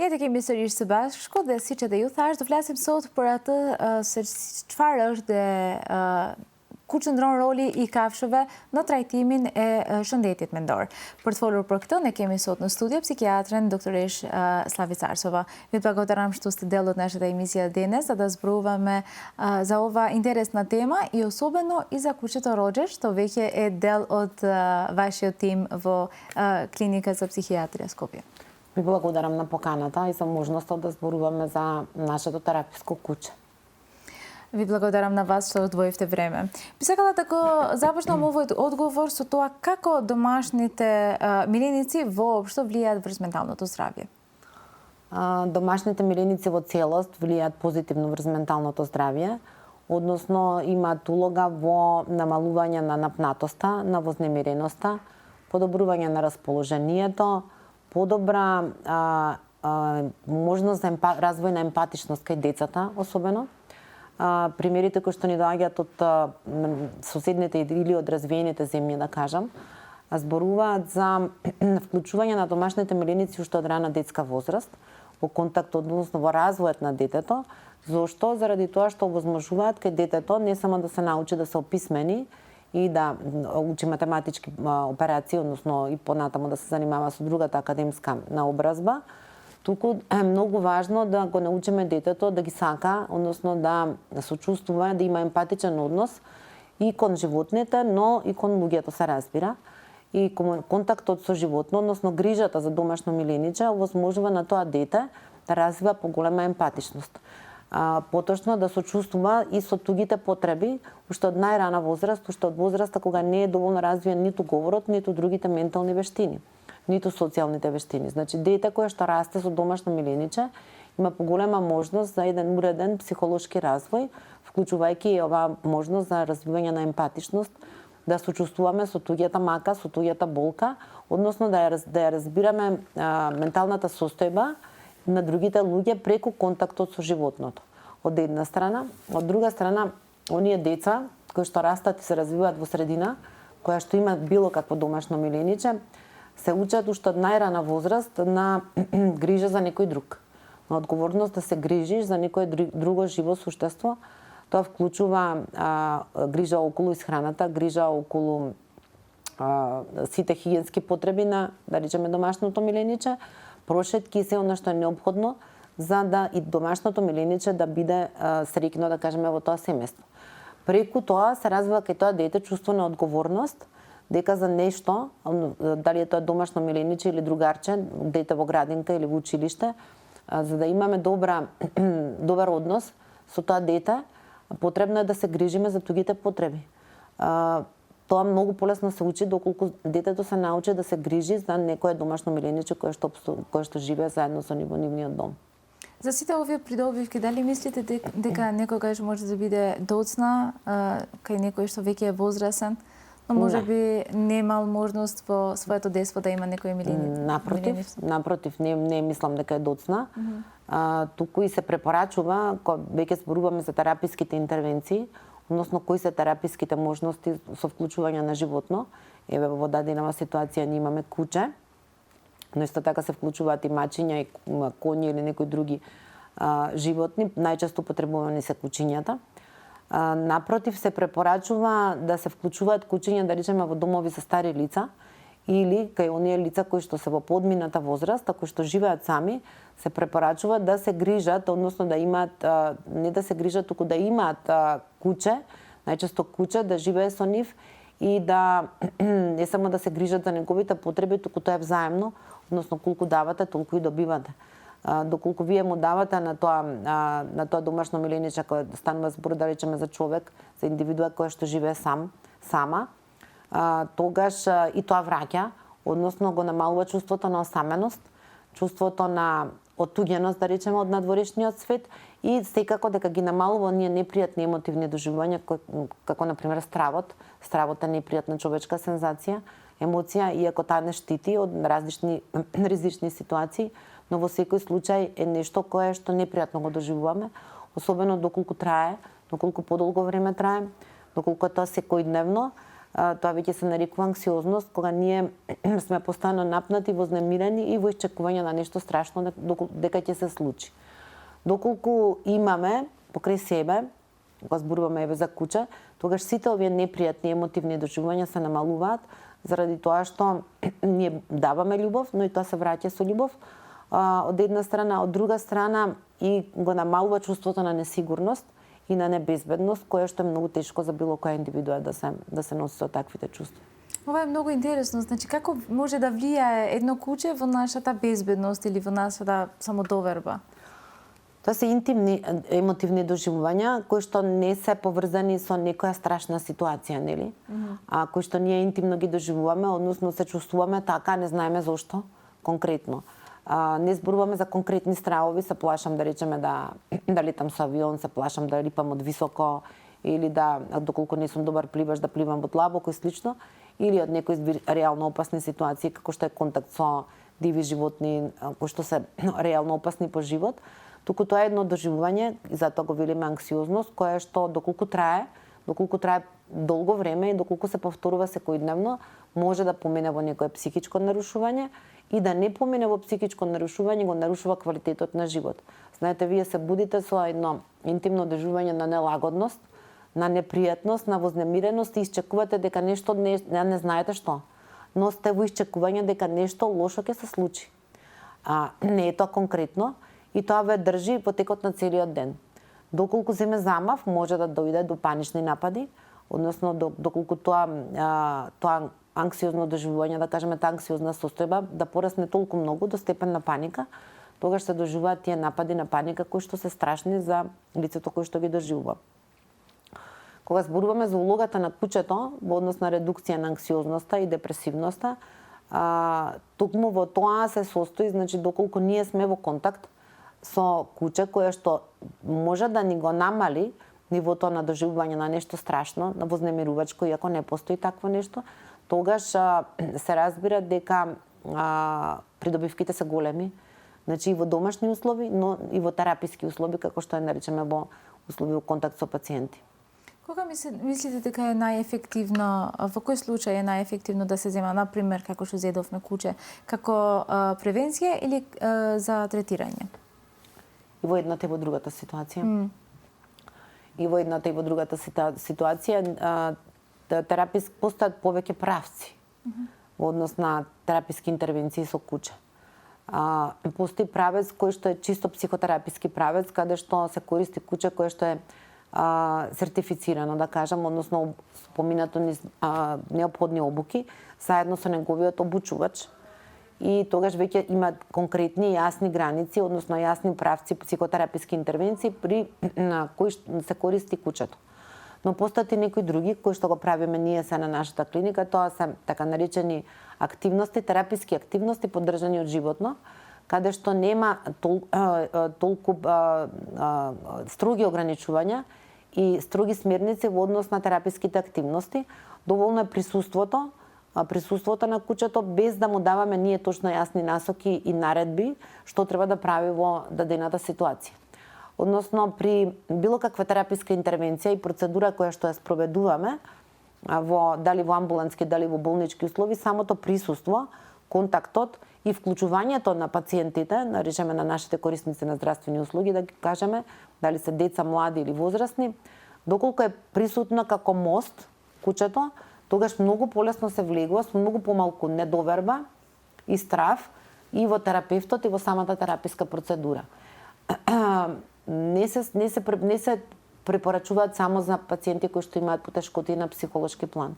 Jetë kemi sërish së bashku dhe si që dhe ju thash, do flasim sot për atë se çfarë është dhe ku qëndron roli i kafshëve në trajtimin e shëndetit mendor. Për të folur për këtë, ne kemi sot në studio psikiatren doktoresh Slavica Arsova. Ju благодарам što ste dел од нашата емисија денес, за да зборуваме за ова интересна тема и особено и за кучето Роџер, што веќе е дел од вашиот тим во клиника за психијатрија Скопје. Ви благодарам на поканата и за можноста да зборуваме за нашето тераписко куче. Ви благодарам на вас што одвоивте време. Би сакала да го започнам овој одговор со тоа како домашните миленици воопшто влијаат врз менталното здравје. Домашните миленици во целост влијаат позитивно врз менталното здравје, односно имаат улога во намалување на напнатоста, на вознемиреноста, подобрување на расположението, подобра можност за развој на емпатичност кај децата, особено. Примерите кои што ни доаѓаат од соседните или од развиените земји, да кажам, зборуваат за вклучување на домашните миленици уште од рана детска возраст во контакт, односно во развојот на детето. Зошто? Заради тоа што овозможуваат кај детето не само да се научи да се описмени и да учи математички операции, односно и понатаму да се занимава со другата академска наобразба, туку е многу важно да го научиме детето да ги сака, односно да сочувствува, да има емпатичен однос и кон животните, но и кон луѓето, се разбира. И контактот со животно, односно грижата за домашно милениче, овозможува на тоа дете да развива поголема емпатичност. Поточно да сочувствува и со тугите потреби, уште од најрана возраст, уште од возраста кога не е доволно развиен ниту говорот, ниту другите ментални вештини, ниту социјалните вештини. Значи, дете кое што расте со домашно милениче има поголема можност за еден уреден психолошки развој, вклучувајќи и оваа можност за развивање на емпатичност, да сочувствуваме со туѓата мака, со туѓата болка, односно да ја разбираме менталната состојба на другите луѓе преку контактот со животното. Од една страна, од друга страна, оние деца кои што растат и се развиваат во средина која што има било какво домашно милениче, се учат уште од најрана возраст на грижа за некој друг. На одговорност да се грижиш за некое друго живо суштество. Тоа вклучува грижа околу исхраната, грижа околу сите хигиенски потреби на, да речеме, домашното милениче, прошетки и се она што е неопходно за да и домашното милениче да биде среќно, да кажеме, во тоа семејство. Преку тоа се развива кај тоа дете чувство на одговорност, дека за нешто, дали е тоа домашно милениче или другарче, дете во градинка или во училиште, за да имаме добар однос со тоа дете, потребно е да се грижиме за тугите потреби. Тоа многу полесно се учи доколку детето се научи да се грижи за некое домашно милениче кое што живее заедно со него во нивниот дом. За сите овие придобивки, дали мислите дека некогаш може да биде доцна кај некој што веќе е возрасен, но може би немал можност во своето детство да има некој миленич? Напротив, не мислам дека е доцна. Туку и се препорачува, кога веќе зборуваме за тераписките интервенции, односно кои се тераписките можности со вклучување на животно. Еве во дадена ситуација ние имаме куче, но исто така се вклучуваат и мачиња, и коњи или некои други животни, најчесто потребувани се кучињата. Напротив, се препорачува да се вклучуваат кучиња, да речеме, во домови за стари лица или кај оние лица кои што се во подмината возраст, а кои што живеат сами, се препорачува да се грижат, односно да имаат, не да се грижат, туку да имаат куче, најчесто куче, да живее со нив и да не само да се грижат за неговите потреби, туку тоа е взаемно, односно колку давате, толку и добивате. Доколку вие му давате на тоа домашно милениче, кога станува збор, да речеме, за човек, за индивидуа која што живее сама, тогаш и тоа враќа, односно го намалува чувството на осаменост, чувството на оттуѓеност, да речеме, од надворешниот свет и секако дека ги намалува оние непријатни емотивни доживувања, како, например, стравот. Стравот е непријатна човечка сензација, емоција, иако таа не штити од различни ризични ситуации, но во секој случај е нешто кое што непријатно го доживуваме, особено доколку трае, доколку подолго време трае, доколку е тоа секојдневно, тоа веќе се нарекува анксиозност, кога ние сме постојано напнати, вознемирени и во исчекување на нешто страшно дека ќе се случи. Доколку имаме покрај себе, кога зборуваме еве за куќа, тогаш сите овие непријатни емотивни доживувања се намалуваат заради тоа што ние даваме љубов, но и тоа се враќа со љубов. Од една страна, од друга страна и го намалува чувството на несигурност и на небезбедност, кое што е многу тешко за било која индивидуа да се носи со таквите чувства. Ова е многу интересно. Значи, како може да влијае едно куќе во нашата безбедност или во нашата самодоверба? Тоа се интимни емотивни доживувања кои што не се поврзани со некоја страшна ситуација, нели? А кои што ние интимно ги доживуваме, односно се чувствуваме така, не знаеме зошто конкретно. Не зборуваме за конкретни стравови, се плашам да речеме да летам со авион, се плашам да рипам од високо или доколку не сум добар пливаш да пливам во длабоко и слично, или од некои реално опасни ситуации како што е контакт со диви животни кои што се реално опасни по живот. Туку тоа е едно доживување, и затоа го велиме анксиозност, кое што доколку трае долго време и доколку се повторува секојдневно, може да помене во некое психичко нарушување и да не помене во психичко нарушување, го нарушува квалитетот на живот. Знаете, вие се будите со едно интимно доживување на нелагодност, на непријатност, на вознемиреност и исчекувате дека нешто не знаете што, но сте во исчекување дека нешто лошо ќе се случи. Не е тоа конкретно, и тоа ве држи во текот на целиот ден. Доколку земе замав, може да дојде до панични напади, односно доколку тоа анксиозно доживување, да кажеме таа анксиозна состојба, да порасне толку многу до степен на паника, тогаш се доживуваат тие напади на паника кои што се страшни за лицето кој што ги доживува. Кога зборуваме за улогата на куќето во однос на редукција на анксиозноста и депресивноста, токму во тоа се состои, значи доколку ние сме во контакт со куќе кое што може да ни го намали нивото на доживување на нешто страшно, на вознемирувачко, иако не постои такво нешто, тогаш се разбира дека придобивките се големи, значи и во домашни услови, но и во тераписки услови, како што е наречеме во услови во контакт со пациенти. Кога мислите дека е најефективно, во кој случај е најефективно да се зема, например, како што зедовме куќе, како превенција или за третирање? И во едната и во другата ситуација. И во едната и во другата ситуација постојат повеќе правци во однос на тераписки интервенции со куќе. Постои правец кој што е чисто психотераписки правец, каде што се користи куќе кое што е сертифицирано, да кажам, односно поминато низ неопходни обуки, заедно со неговиот обучувач. И тогаш веќе има конкретни јасни граници, односно јасни правци психотераписки интервенции при кои се користи куќето. Но постојат и некои други кои што го правиме ние се на нашата клиника, тоа се така наречени активности, тераписки активности поддржани од животно, каде што нема толку строги ограничувања и строги смерници во однос на тераписките активности. Доволно е присуството на куќето без да му даваме ние точно јасни насоки и наредби што треба да прави во дадената ситуација. Односно при било каква тераписка интервенција и процедура која што ја спроведуваме дали во амбулантски, дали во болнички услови, самото присуство, контактот и вклучувањето на пациентите, наречеме на нашите корисници на здравствени услуги, да ги кажеме, дали се деца, млади или возрастни, доколку е присутно како мост куќето, тогаш многу полесно се влегува со многу помалку недоверба и страв и во терапевтот и во самата тераписка процедура. Не се препорачуваат само за пациенти кои што имаат потешкоти на психолошки план.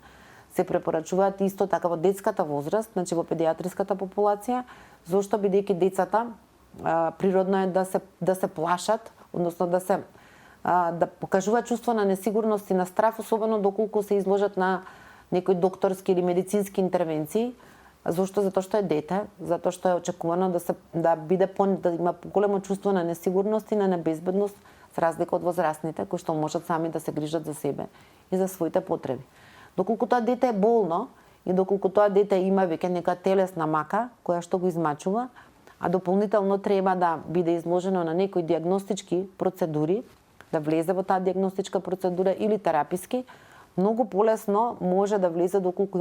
Се препорачуваат исто така во детската возраст, значи во педиатриската популација, зошто бидејќи децата природно е да се плашат, односно да покажуваат чувство на несигурност и на страв, особено доколку се изложат на некои докторски или медицински интервенции. Зошто? Затоа што е дете, затоа што е очекувано да има големо чувство на несигурност и на небезбедност, за разлика од возрастните кои што можат сами да се грижат за себе и за своите потреби. Доколку тоа дете е болно и доколку тоа дете има веќе нека телесна мака која што го измачува, а дополнително треба да биде изложено на некои диагностички процедури, да влезе во таа диагностичка процедура или тераписки, многу полесно може да влезе доколку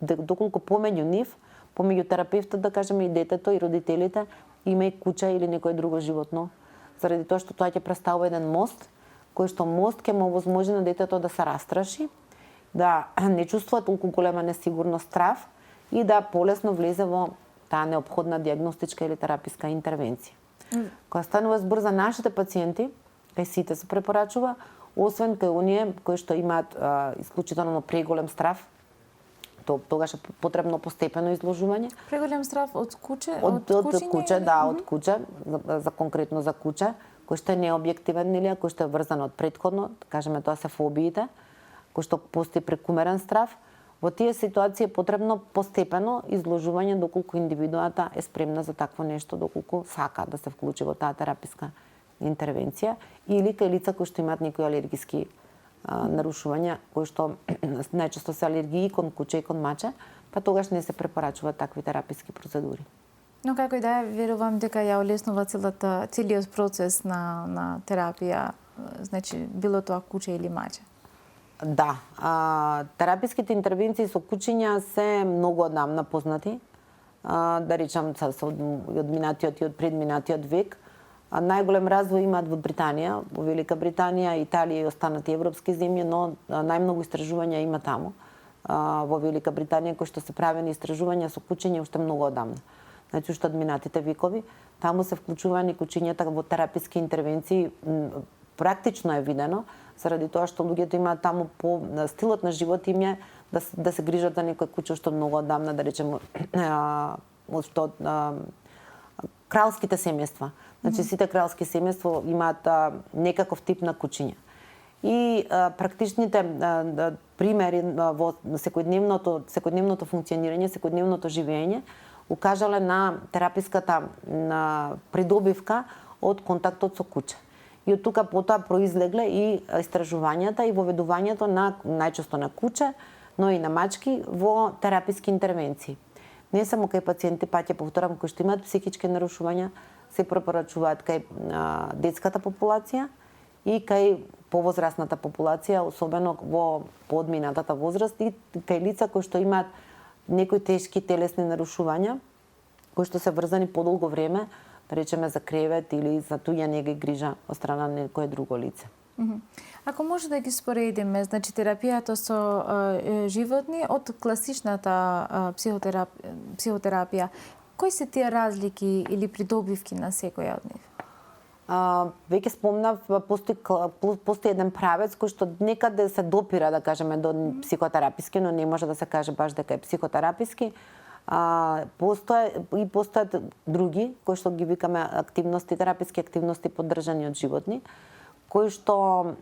доколку помеѓу нив, помеѓу терапевтот, да кажеме, и детето и родителите, има и куча или некое друго животно. Заради тоа што тоа ќе представува еден мост, кој што мост ќе му овозможи на детето да се растраши, да не чувствува толку голема несигурност, страв и да полесно влезе во таа неопходна диагностичка или тераписка интервенција. Кога станува збор за нашите пациенти, кај сите се препорачува, освен кај оние кои што имаат исклучително преголем страв, тогаш е потребно постепено изложување. Преголем страв од куче? Од куче, да, од куче, за конкретно за куче, кој што е необјективен или кој што е врзан од претходно, да кажеме тоа се фобиите, кој што постои прекумерен страв. Во тие ситуации е потребно постепено изложување доколку индивидуата е спремна за такво нешто, доколку сака да се вклучи во таа тераписка интервенција, или кај лица кои што имаат некои алергиски нарушувања, кои што најчесто се алергии кон куче и кон маче, па тогаш не се препорачуваат такви тераписки процедури. Но како и да е, верувам дека ја олеснува целиот процес на терапија, значи било тоа куче или маче. Да, тераписките интервенции со кучиња се многу одамна познати, да речам од минатиот и од предминатиот век. Најголем развој имаат во Британија, во Велика Британија, Италија и останати европски земји, но најмногу истражувања има таму. Во Велика Британија, кои што се правени истражувања со кучиња уште многу одамна. Значи, уште од минатите векови, таму се вклучувани кучињата во тераписки интервенции, практично е видено, заради тоа што луѓето имаат таму по стилот на живот им е да се грижат за некој куче што многу одамна, да речеме, од кралските семејства. Значи, сите кралски семејства имаат некаков тип на кучиња. И практичните примери во секојдневното функционирање, секојдневното живење, укажале на тераписката придобивка од контактот со куче. И од тука потоа произлегле и истражувањата и воведувањето на најчесто на куче, но и на мачки во тераписки интервенции. Не само кај пациенти, пак ќе повторам, кои што имаат психички нарушувања, се препорачуваат кај детската популација и кај повозрастната популација, особено во подминатата возраст, и кај лица кои што имаат некои тешки телесни нарушувања, кои што се врзани подолго време, да речеме за кревет или за туѓа нега и грижа од страна на некое друго лице. Ако може да ги споредиме, значи терапијата со животни од класичната психотерапија, кои се тие разлики или придобивки на секоја од нив? Веќе спомнав, постои еден правец кој што некаде се допира, да кажеме, до психотераписки, но не може да се каже баш дека е психотераписки. Постојат други, кои што ги викаме активности, тераписки активности поддржани од животни, кои што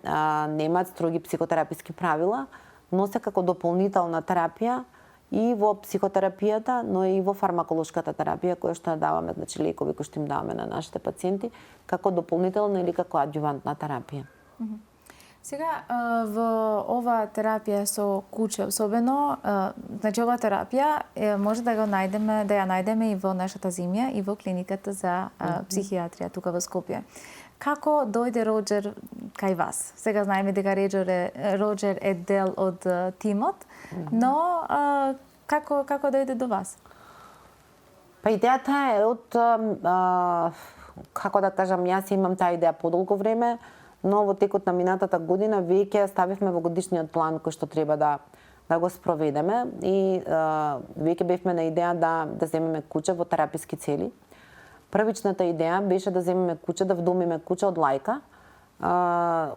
немаат строги психотераписки правила, но се како дополнителна терапија и во психотерапијата, но и во фармаколошката терапија, која што ја даваме, значи лекови кои што им даваме на нашите пациенти, како дополнителна или како адјувантна терапија. Сега, во ова терапија со куче, особено, значи ова терапија може да ја најдеме и во нашата земја и во клиниката за психијатрија тука во Скопје. Како дојде Роџер кај вас? Сега знаеме дека Роџер е дел од тимот, но како дојде до вас? Па идејата е од, како да кажам, јас имам таа идеја подолго време, но во текот на минатата година веќе ставивме во годишниот план кој што треба да го спроведеме и веќе бевме на идеја да земеме куче во тераписки цели. Првичната идеја беше да земеме куче, да вдомиме куче од лајка,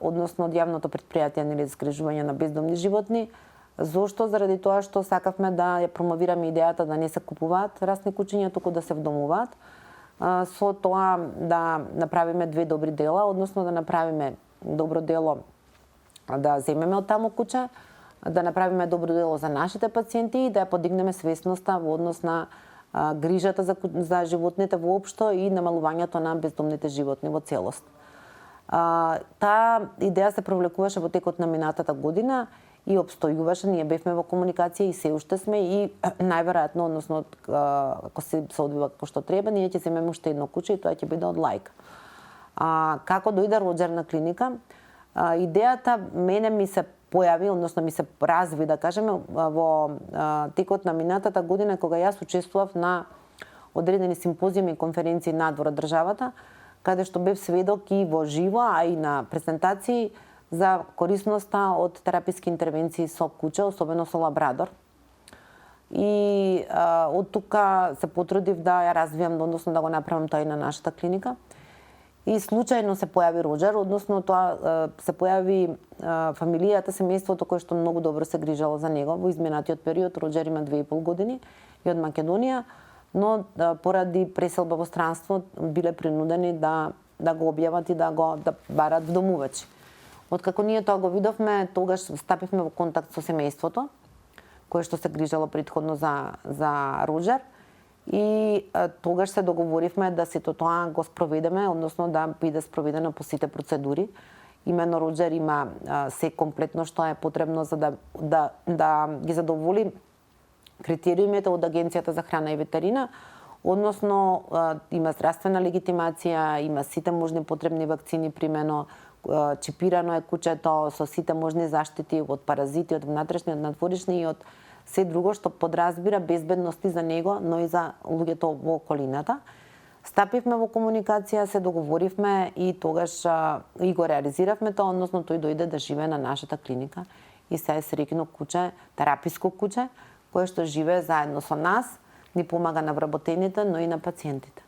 односно од јавното претпријатие за згрижување на бездомни животни. Зошто? Заради тоа што сакавме да ја промовираме идејата да не се купуваат расни кучиња, туку да се вдомуваат. Со тоа да направиме две добри дела, односно да направиме добро дело да земеме од таму куче, да направиме добро дело за нашите пациенти и да ја подигнеме свесноста во однос на грижата за животните воопшто и намалувањето на бездомните животни во целост. Таа идеја се провлекуваше во текот на минатата година и обстојуваше, ние бевме во комуникација и се уште сме и најверојатно, односно ако се одвива како што треба, ние ќе земеме уште едно куче и тоа ќе биде од лајка. Како дојде Роџер на клиника? Идејата мене ми се појави, односно ми се разви, да кажеме, во текот на минатата година, кога јас учествував на одредени симпозиуми и конференции надвор од државата, каде што бев сведок и во живо, а и на презентации за корисноста од тераписки интервенции со куче, особено со лабрадор. И од тука се потрудив да ја развијам, односно да го направам тоа и на нашата клиника. И случајно се појави Роџер, односно тоа се појави фамилијата, семејството кое што многу добро се грижало за него во изминатиот период. Роџер има 2,5 години и од Македонија, но поради преселба во странство биле принудени да го објават и да барат вдомувачи. Откако ние тоа го видовме, тогаш стапивме во контакт со семејството кое што се грижало претходно за Роџер. И тогаш се договоривме да сето тоа го спроведеме, односно да биде спроведено по сите процедури. Имено Роџер има се комплетно што е потребно за да ги задоволи критериумите од Агенцијата за храна и ветерина, односно има здравствена легитимација, има сите можни потребни вакцини примено, чипирано е кучето со сите можни заштити од паразити, од внатрешни, од надворешни и од се друго што подразбира безбедности за него, но и за луѓето во околината. Стапивме во комуникација, се договоривме и тогаш и го реализиравме тоа, односно тој дојде да живее на нашата клиника и се е среќно куче, тераписко куче, кое што живее заедно со нас, ни помага на вработените, но и на пациентите.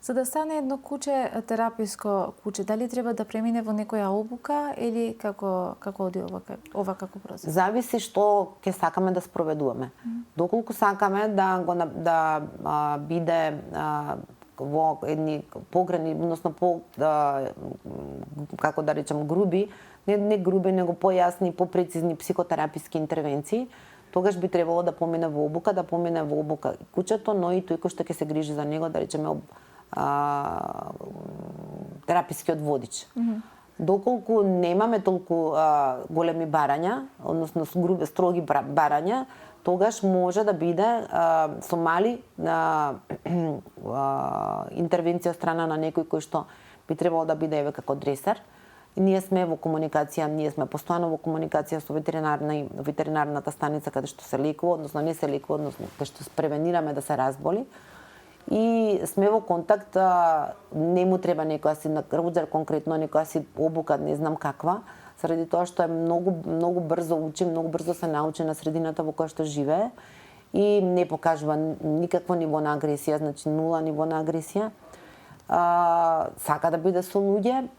За да стане едно куче тераписко куче, дали треба да премине во некоја обука или како оди ова како процес? Зависи што ќе сакаме да спроведуваме. Доколку сакаме да биде во едни пограни, односно како да речем груби, не груби, него појасни, попрецизни психотераписки интервенции, тогаш би требало да помине во обука, и кучето, но и тој кој што ќе се грижи за него, да речеме терапискиот водич. Доколку немаме толку големи барања, односно строги барања, тогаш може да биде со мали интервенција од страна на некој кој што би требало да биде како дресер. Ние сме во комуникација, ние сме постојано во комуникација со ветеринарната станица каде што се лекува, односно не се лекува, односно каде што превенираме да се разболи. И сме во контакт, не му треба некоја си на Роџер конкретно, некоја си обука, не знам каква, заради тоа што е многу брзо учи, многу брзо се научи на средината во која што живее и не покажува никакво ниво на агресија, значи нула ниво на агресија. Сака да биде со луѓе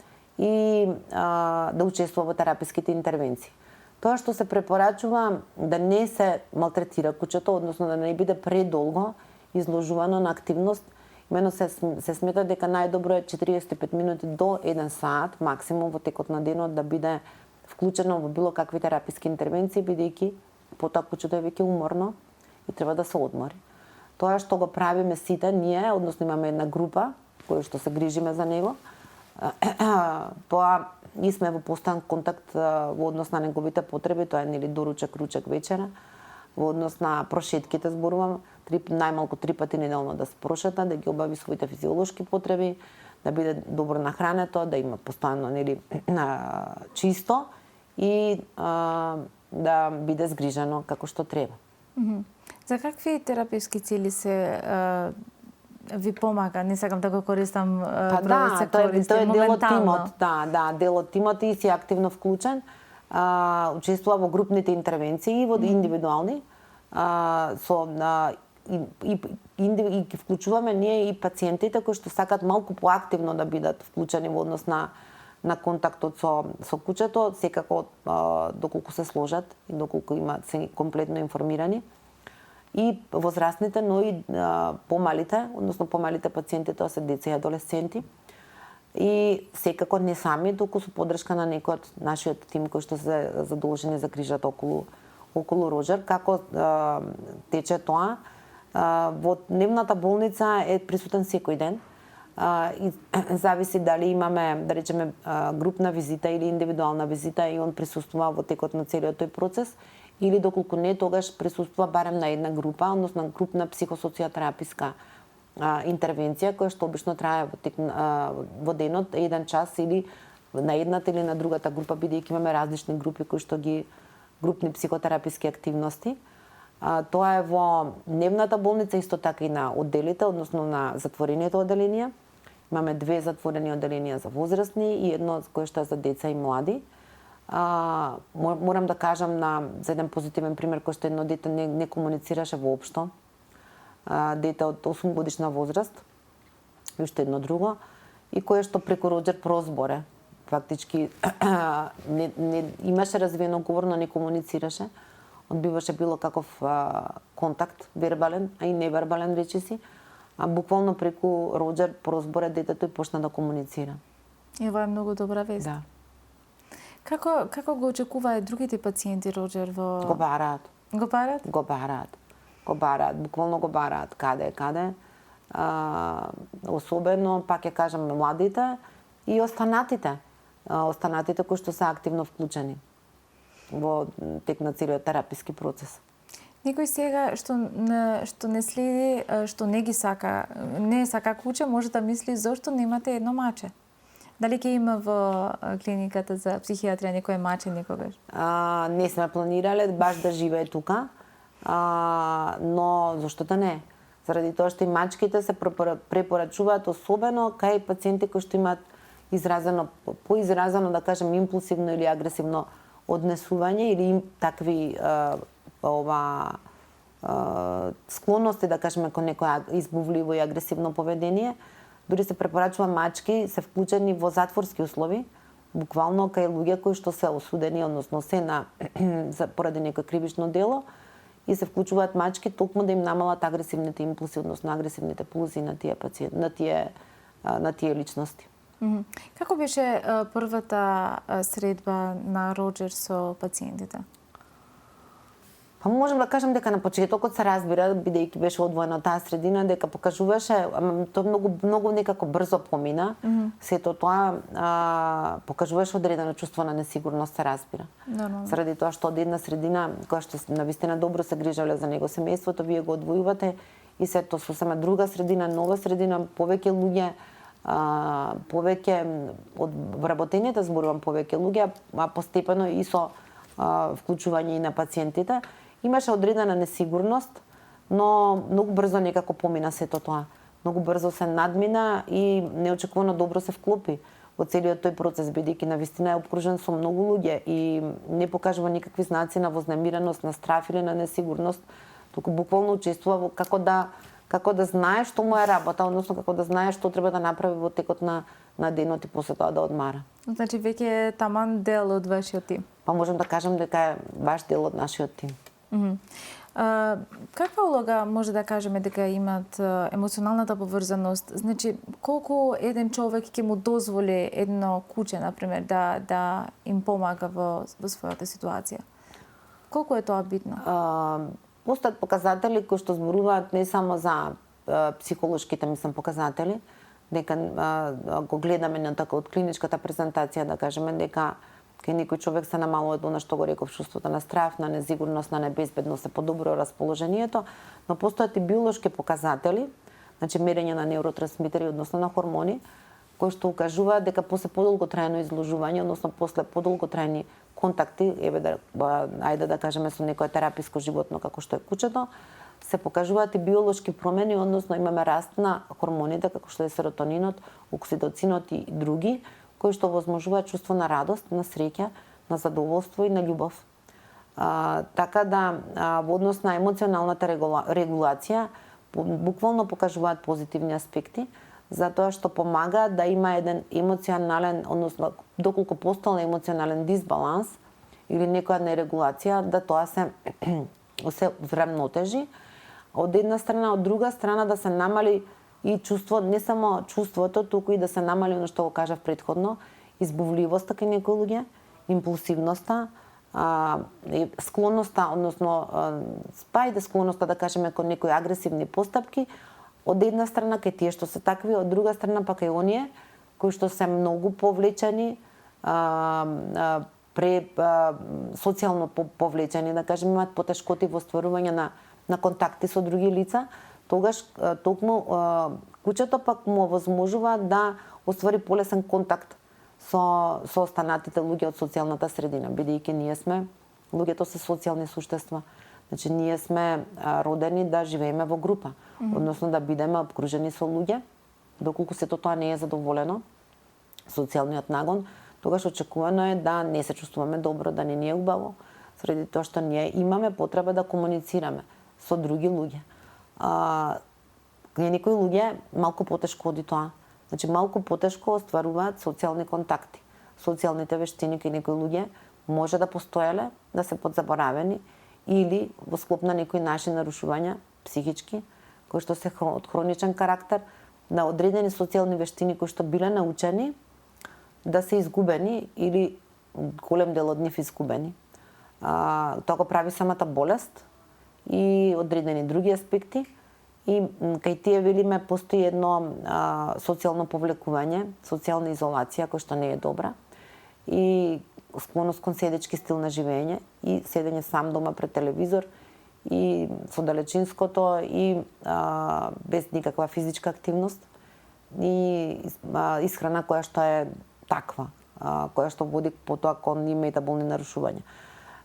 и да учествува во тераписките интервенции. Тоа што се препорачува да не се малтретира кучето, односно да не биде предолго изложувано на активност, имено се смета дека најдобро е 45 минути до 1 саат максимум во текот на денот да биде вклучено во било какви тераписки интервенции, бидејќи потоа кучето е веќе уморно и треба да се одмори. Тоа што го правиме сите ние, односно имаме една група која што се грижиме за него, тоа и сме во постојан контакт во однос на неговите потреби, тоа е нели доручек, ручек, вечера, во однос на прошетките зборувам, најмалку 3 пати неделно да се прошета, да ги обави своите физиолошки потреби, да биде добро нахрането, да има постојано нели чисто и да биде згрижено како што треба. За какви тераписки цели се ви помага? Не сакам да го користам тоа е дел од тимот. Дел од тимот и си активно вклучен. Учествува во групните интервенции и во индивидуални. И ги вклучуваме ние и пациентите кои што сакат малку поактивно да бидат вклучени во однос на контактот со кучето, секако доколку се сложат и доколку се комплетно информирани. И возрастните, но и помалите, односно помалите пациенти, тоа се деца и адолесценти. И секако не сами, туку со поддршка на некој од нашиот тим кои што се задолжени за грижат околу Роџер. Како тече тоа? Во дневната болница е присутен секој ден. И зависи дали имаме, да речеме, групна визита или индивидуална визита и он присуствува во текот на целиот тој процес, или доколку не, тогаш присуствува барем на една група, односно групна психосоциотераписка интервенција, која што обично трае во денот 1 час или на едната или на другата група, бидејќи имаме различни групи кои што ги групни психотераписки активности. Тоа е во дневната болница, исто така и на одделите, односно на затворените одделенија. Имаме 2 затворени одделенија за возрастни и едно кое што е за деца и млади. Морам да кажам за еден позитивен пример кој што едно дете не комуницираше воопшто. Дете од 8 годишна возраст, и уште едно друго, и кое што преку Роџер прозборе, фактички не имаше развиено говор, но не комуницираше, одбиваше било каков контакт, вербален, а и невербален речиси, а буквално преку Роџер прозборе детето и почна да комуницира. И ова е многу добра вест. Да. Како го очекуваат другите пациенти Роџер во... Го бараат. Го бараат? Го бараат, буквално го бараат каде. Особено, пак ќе кажам, младите и останатите. Останатите кои што се активно вклучени во тек на целиот тераписки процес. Некој сега што не следи, што не сака куче, може да мисли зошто немате едно маче. Дали ќе има во клиниката за психијатрија некој маче некогаш? Не сме планирале баш да живее тука, но зошто да не? Заради тоа што и мачките се препорачуваат особено кај пациенти кои што имаат поизразено, да кажем, импулсивно или агресивно однесување или такви склонности, да кажеме, кон некој избувливо и агресивно поведение. Дури се препорачува мачки се вклучени во затворски услови, буквално кај луѓе кои што се осудени, односно се поради некој кривично дело, и се вклучуваат мачки токму да им намалат агресивните импулси, односно агресивните пулси на тие пациенти, на тие личности. Како беше првата средба на Роџер со пациентите? Па можам да кажам дека на почетокот се разбира, бидејќи беше одвоена таа средина, дека покажуваше, тоа многу некако брзо помина. Сето тоа покажуваше одредено чувство на несигурност, се разбира. Заради тоа што од една средина која што навистина добро се грижале за него семејството, вие го одвојувате и сето сосема друга средина, нова средина, повеќе луѓе, повеќе од вработените, зборувам повеќе луѓе, а постепено и со вклучување и на пациентите. Имаше одредена несигурност, но многу брзо некако помина сето тоа. Многу брзо се надмина и неочекувано добро се вклопи во целиот тој процес, бидејќи навистина е обкружен со многу луѓе и не покажува никакви знаци на вознемиреност, на страф или на несигурност, туку буквално учествува како да знае што му е работа, односно како да знае што треба да направи во текот на денот и после тоа да одмара. Значи веќе е таман дел од вашиот тим. Па можам да кажам дека е баш дел од нашиот тим. Каква улога може да кажеме дека имат емоционалната поврзаност? Значи, колку еден човек ќе му дозволи едно куче, например, да им помага во својата ситуација? Колку е тоа битно? Постојат показатели кои што зборуваат не само за психолошките, показатели, дека го гледаме на така од клиничката презентација, да кажеме дека кај некој човек се намалува она што го реков, чувството на страф, на несигурност, на небезбедност, се подобро расположението, но постојат и биолошки показатели, значи мерење на неуротрансмитери, односно на хормони, кои што укажуваат дека после подолготрајно изложување, односно после подолготрајни контакти, ајде да кажеме со некое тераписко животно како што е кучето, се покажуваат и биолошки промени, односно имаме раст на хормоните како што е серотонинот, окситоцинот и други, кои што возможуваат чувство на радост, на среќа, на задоволство и на љубов. Така да во однос на емоционалната регулација буквално покажуваат позитивни аспекти, затоа што помага да има еден емоционален, односно доколку постои емоционален дисбаланс или некоја нерегулација, да тоа се врамнотежи. Од една страна, од друга страна да се намали и чувство, не само чувството, туку и да се намали оно што го кажав претходно, избувливоста кај некои луѓе, импулсивноста, склонноста, односно склонноста да кажеме кон некои агресивни постапки, од една страна кај тие што се такви, од друга страна па кај оние кои што се многу повлечени, социјално повлечени, да кажеме, имаат потешкоти во стварување на контакти со други лица, тогаш токму кучето пак му овозможува да оствари полесен контакт со останатите луѓе од социјалната средина, бидејќи ние сме луѓето се социјални суштества. Значи ние сме родени да живееме во група, односно да бидеме обкружени со луѓе. Доколку сето тоа не е задоволено, социјалниот нагон, тогаш очекувано е да не се чувствуваме добро, да не ни е убаво, заради тоа што ние имаме потреба да комуницираме со други луѓе. Некои луѓе малку потешко оди тоа. Значи малку потешко остваруваат социјални контакти. Социјалните вештини кај некои луѓе може да постоеле, да се подзаборавени или во склоп на некои наши нарушувања психички, кои што се од хроничен карактер, на одредени социјални вештини кои што биле научени да се изгубени или голем дел од нив изгубени. Тоа го прави самата болест и одредени други аспекти. И кај тие велиме постои едно социјално повлекување, социјална изолација која што не е добра и склоност кон седечки стил на живење и седење сам дома пред телевизор и со далечинското и без никаква физичка активност и исхрана која што е таква, која што води потоа кон и метаболни нарушувања.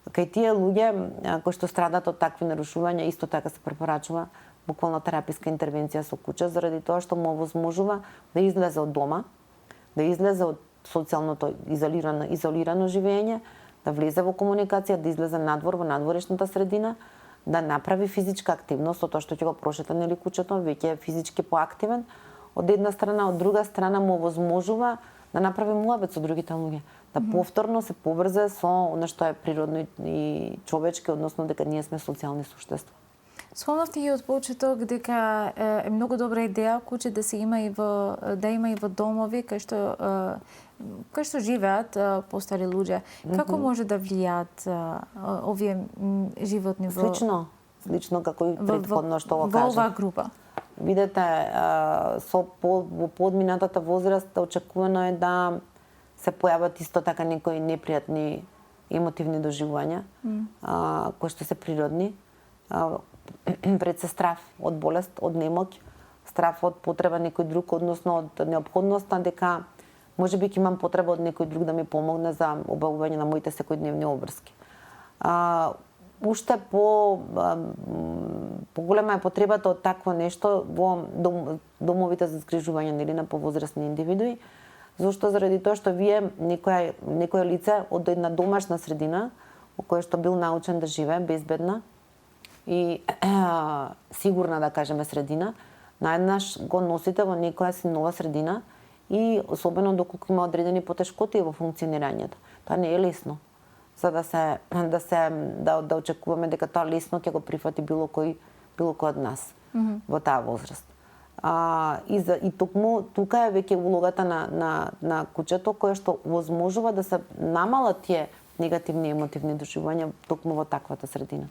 Кај тие луѓе кои што страдат од такви нарушувања исто така се препорачува буквално тераписка интервенција со куќа, заради тоа што му овозможува да излезе од дома, да излезе од социјалното изолирано живење, да влезе во комуникација, да излезе надвор во надворешната средина, да направи физичка активност, тоа што ќе го прошета нели куќето, веќе е физички поактивен. Од една страна, од друга страна му овозможува да направи муабет со другите луѓе, да повторно се поврзе со она што е природно и човечки, односно дека ние сме социјални суштества. Спомнавте и од почеток дека е многу добра идеја куќе да се има и во домови кај што живеат постари луѓе. Како може да влијаат овие животни во слично како и претходно што го кажав. Во оваа група. Видете, во подминатата возраст очекувано е да се појават исто така некои непријатни емотивни доживувања, кои што се природни. Пред се страв од болест, од немоќ, страв од потреба некој друг, односно од неопходноста дека можеби ќе имам потреба од некој друг да ми помогне за обавување на моите секојдневни обврски. Уште поголема е потребата од такво нешто во домовите за згрижување нели на повозрастни индивидуи. Зошто? Заради тоа што вие некој лице од една домашна средина во која што бил научен да живее безбедна и сигурна, да кажеме, средина, наеднаш го носите во некоја си нова средина и особено доколку има одредени потешкоти во функционирањето. Тоа не е лесно. За да очекуваме дека тоа лесно ќе го прифати било кој од нас во таа возраст. И токму тука е веќе улогата на куќето која што возможува да се намалат тие негативни емотивни доживувања токму во таквата средина.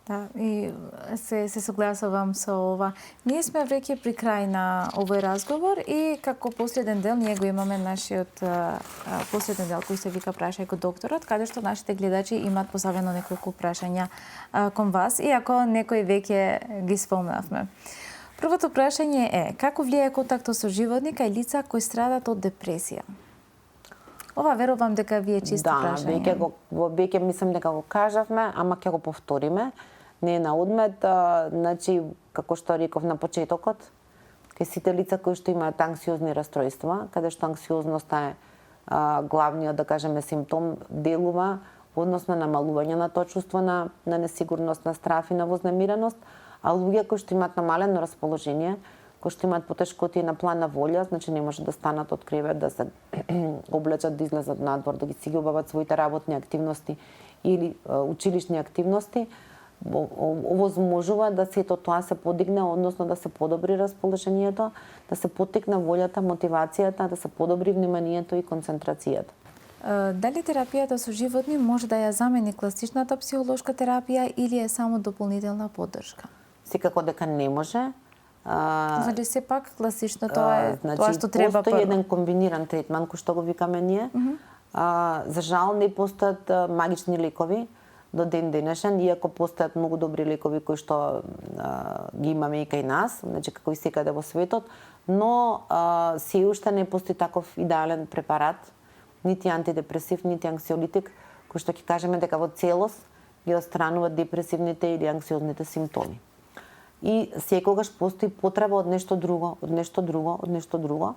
Да, и се согласувам со ова. Ние сме веќе при крај на овој разговор и како последен дел ние го имаме нашиот последен дел кој се вика Прашај го докторот, каде што нашите гледачи имаат поставено неколку прашања кон вас, иако некои веќе ги спомнавме. Првото прашање е: како влијае контактот со животни кај лица кои страдат од депресија? Ова верувам дека ви е чисто прашање. Да, веќе мислам дека го кажавме, ама ќе го повториме. Не е на одмет, значи, како што реков на почетокот, кај сите лица кои што имаат анксиозни растројства, каде што анксиозноста е главниот, да кажеме, симптом, делува односно намалување на тоа чувство на несигурност, на страф и на вознемиреност, а луѓе кои што имаат намалено расположение, кои што имаат потешкоти на план на волја, значи не може да станат од кревет, да се облечат, да излезат надвор, да ги обават своите работни активности или училишни активности, овозможува да сето тоа се подигне, односно да се подобри расположението, да се поттикне волјата, мотивацијата, да се подобри вниманието и концентрацијата. Дали терапијата со животни може да ја замени класичната психолошка терапија или е само дополнителна поддршка? Секако дека не може. Значи сепак класично тоа е тоа што треба. Постои еден комбиниран третман кој што го викаме ние. За жал не постојат магични лекови до ден денешен, иако постојат многу добри лекови кои што ги имаме и кај нас, значи како и секаде во светот, но се уште не постои таков идеален препарат, нити антидепресив, нити анксиолитик, кој што ќе кажеме дека во целост ги отстранува депресивните или анксиозните симптоми. И секогаш постои потреба од нешто друго, од нешто друго, од нешто друго.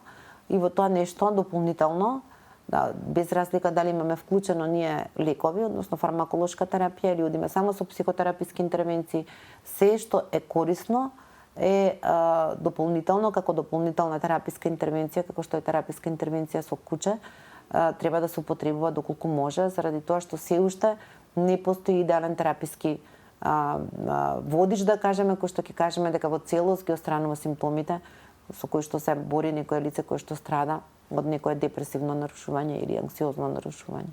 И во тоа нешто дополнително, да, без разлика дали имаме вклучено ние лекови, односно фармаколошка терапија или одиме само со психотераписки интервенции, се што е корисно е дополнително, како дополнителна тераписка интервенција, како што е тераписка интервенција со куче, треба да се употребува доколку може, заради тоа што се уште не постои идеален тераписки водич, да кажеме, кој што ќе кажеме дека во целост ги отстранува симптомите со кои што се бори некое лице кое што страда од некое депресивно нарушување или анксиозно нарушување.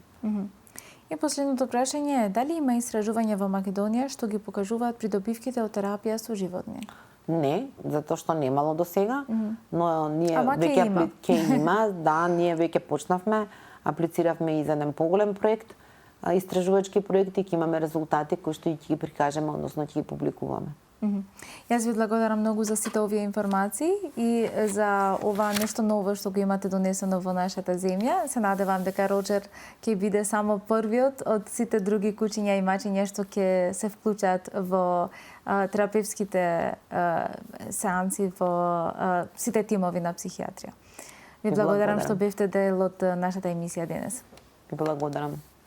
И последното прашање е дали има истражувања во Македонија што ги покажуваат придобивките од терапија со животни? Не, затоа што немало до сега, но ние Ама веќе има, да, ние веќе почнавме, аплициравме и за еден поголем проект, истражувачки проекти, ќе имаме резултати кои што и ќе ги прикажеме, односно ќе ги публикуваме. Јас ви благодарам многу за сите овие информации и за ова нешто ново што го имате донесено во нашата земја. Се надевам дека Роџер ќе биде само првиот од сите други кучиња и мачиња што ќе се вклучат во терапевските сеанси во сите тимови на психијатрија. Ви благодарам што бевте дел од нашата емисија денес. Ви благодарам.